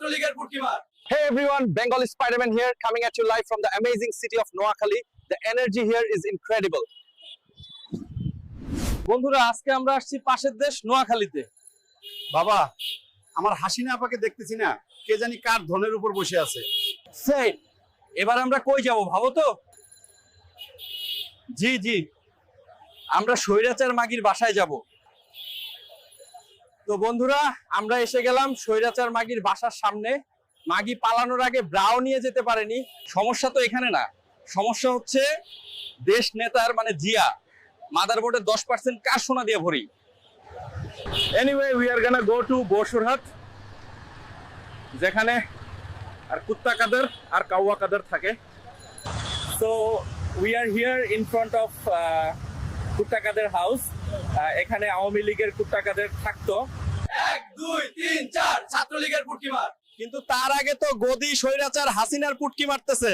ছাত্রলীগের পুটকিমার। Hey everyone, Bengali Spider-Man here, coming at you live from the amazing city of Noakhali. The energy here is incredible. বন্ধুরা, আজকে আমরা আসছি পাশের দেশ নোয়াখালীতে। বাবা, আমার হাসিনা আপাকে দেখতেছি না, কে জানি কার ধনের উপর বসে আছে। সেট, এবার আমরা কই যাব ভাবো তো? জি, আমরা স্বৈরাচার মাগির বাসায় যাব। তো বন্ধুরা, আমরা এসে গেলাম স্বৈরাচার মাগির বাসার সামনে। মাগি পালানোর আগে ব্রাও নিয়ে যেতে পারেনি। সমস্যা তো এখানে না, সমস্যা হচ্ছে দেশ নেতার মানে জিয়া মাদারবোর্ডে 10% কার সোনা দিয়ে ভরি। Anyway, we are gonna go to Basurhat, যেখানে আর কুত্তা কাদের আর কাউয়া কাদের থাকে। So we are here in front of কুত্তা কাদের হাউস। এখানে আওয়ামী লীগের কুত্তা কাদের থাকতো। 1 2 3 4 ছাত্রলীগের পুটকি মার। কিন্তু তার আগে তো গদি স্বৈরাচার হাসিনার পুটকি মারতেছে।